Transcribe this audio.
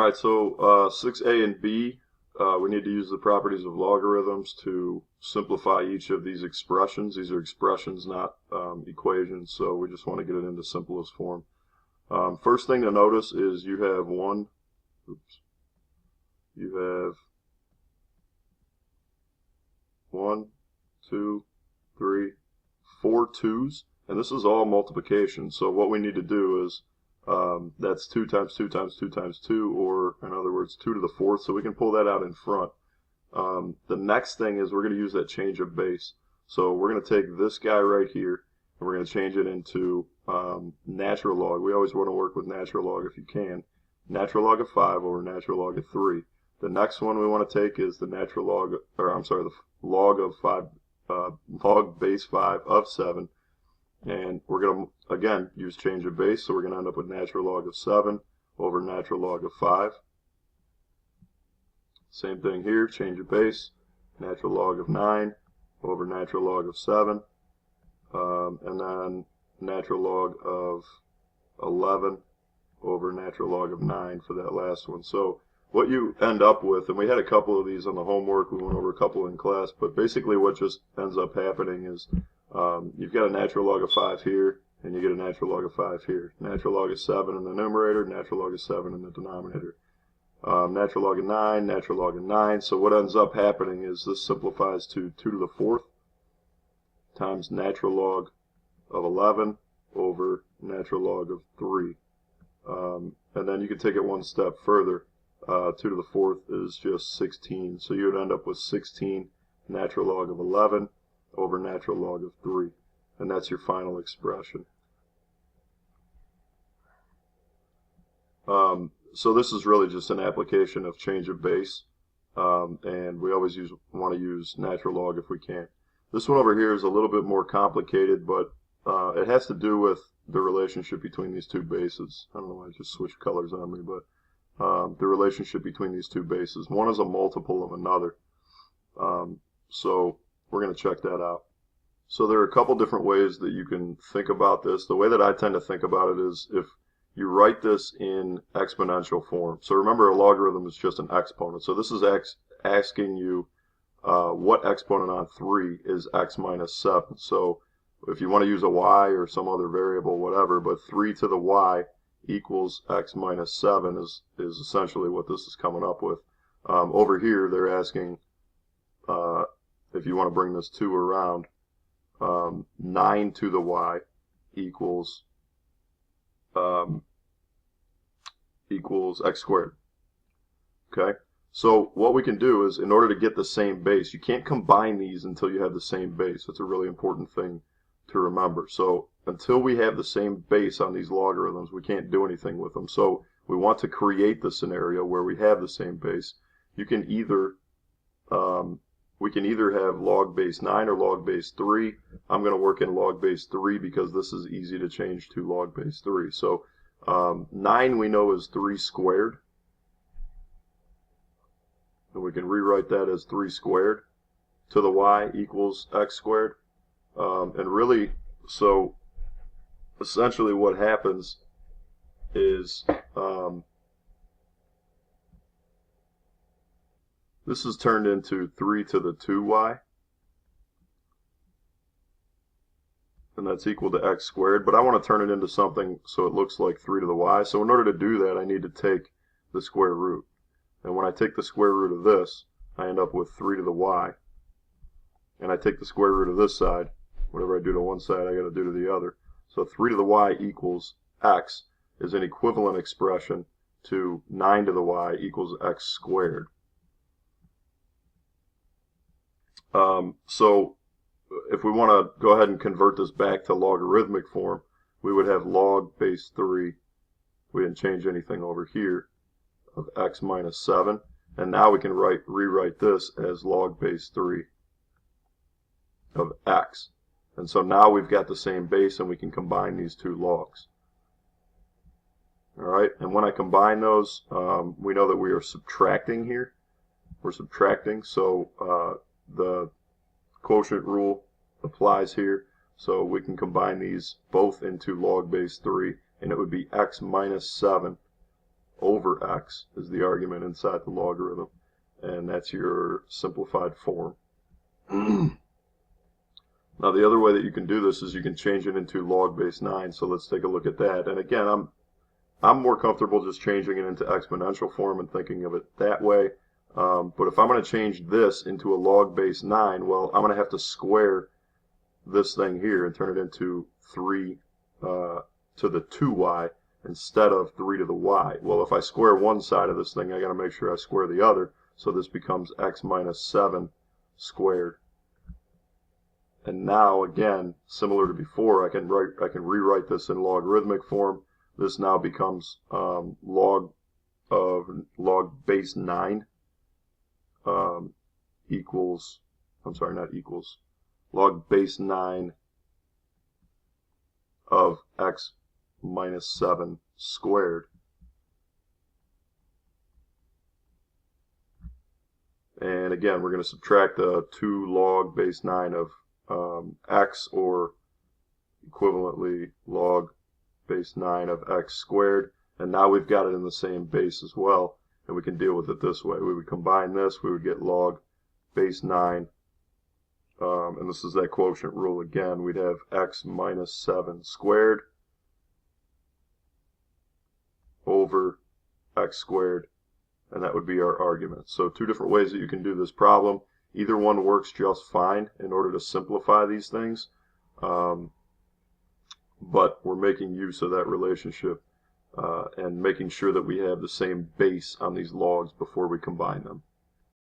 Alright, so 6a and b, we need to use the properties of logarithms to simplify each of these expressions. These are expressions, not equations, so we just want to get it into simplest form. First thing to notice is you have one, two, three, 4 2's, and this is all multiplication. So what we need to do is that's 2 times 2 times 2 times 2, or in other words 2 to the 4th, so we can pull that out in front. The next thing is we're going to use that change of base. So we're going to take this guy right here and we're going to change it into natural log. We always want to work with natural log if you can. Natural log of 5 over natural log of 3. The next one we want to take is the natural log, or I'm sorry, the log of 5, log base 5 of 7. And we're going to, again, use change of base, so we're going to end up with natural log of 7 over natural log of 5. Same thing here, change of base, natural log of 9 over natural log of 7, and then natural log of 11 over natural log of 9 for that last one. So what you end up with, and we had a couple of these on the homework, we went over a couple in class, but basically what just ends up happening is you've got a natural log of 5 here, and you get a natural log of 5 here. Natural log of 7 in the numerator, natural log of 7 in the denominator. Natural log of 9, natural log of 9. So what ends up happening is this simplifies to 2 to the 4th times natural log of 11 over natural log of 3. And then you can take it one step further. 2 to the 4th is just 16. So you would end up with 16 natural log of 11 over natural log of 3. And that's your final expression. So this is really just an application of change of base. And we always want to use natural log if we can. This one over here is a little bit more complicated, but it has to do with the relationship between these two bases. I don't know why I just switched colors on me, but the relationship between these two bases. One is a multiple of another. So we're going to check that out. So there are a couple different ways that you can think about this. The way that I tend to think about it is if you write this in exponential form. So remember, a logarithm is just an exponent. So this is asking you what exponent on 3 is x minus 7. So if you want to use a y or some other variable, whatever, but 3 to the y equals x minus 7 is essentially what this is coming up with. Over here, they're asking if you want to bring this 2 around, 9 to the y equals x squared. Okay, so what we can do is, in order to get the same base, you can't combine these until you have the same base. That's a really important thing to remember. So until we have the same base on these logarithms, we can't do anything with them. So we want to create the scenario where we have the same base. You can either we can either have log base 9 or log base 3. I'm going to work in log base 3 because this is easy to change to log base 3. So 9 we know is 3 squared. And we can rewrite that as 3 squared to the y equals x squared. And really, so essentially what happens is this is turned into 3 to the 2y, and that's equal to x squared, but I want to turn it into something so it looks like 3 to the y. So in order to do that, I need to take the square root. And when I take the square root of this, I end up with 3 to the y. And I take the square root of this side. Whatever I do to one side, I got to do to the other. So 3 to the y equals x is an equivalent expression to 9 to the y equals x squared. So if we want to go ahead and convert this back to logarithmic form, we would have log base 3. We didn't change anything over here, of x minus 7. And now we can rewrite this as log base 3 of x. And so now we've got the same base and we can combine these two logs. Alright, and when I combine those, we know that we are subtracting here. We're subtracting, so the quotient rule applies here. So we can combine these both into log base 3, and it would be x minus 7 over x is the argument inside the logarithm, and that's your simplified form. Now the other way that you can do this is you can change it into log base 9, so let's take a look at that. And again, I'm more comfortable just changing it into exponential form and thinking of it that way. But if I'm going to change this into a log base 9, well, I'm going to have to square this thing here and turn it into 3 to the 2y instead of 3 to the y. Well, if I square one side of this thing, I got to make sure I square the other, so this becomes x minus 7 squared. And now, again, similar to before, I can rewrite this in logarithmic form. This now becomes log base 9 equals, I'm sorry, not equals, log base 9 of x minus 7 squared. And again, we're going to subtract the 2 log base 9 of x, or equivalently log base 9 of x squared, and now we've got it in the same base as well, and we can deal with it this way. We would combine this, we would get log base 9, and this is that quotient rule again. We'd have x minus 7 squared over x squared, and that would be our argument. So two different ways that you can do this problem. Either one works just fine in order to simplify these things, but we're making use of that relationship and making sure that we have the same base on these logs before we combine them.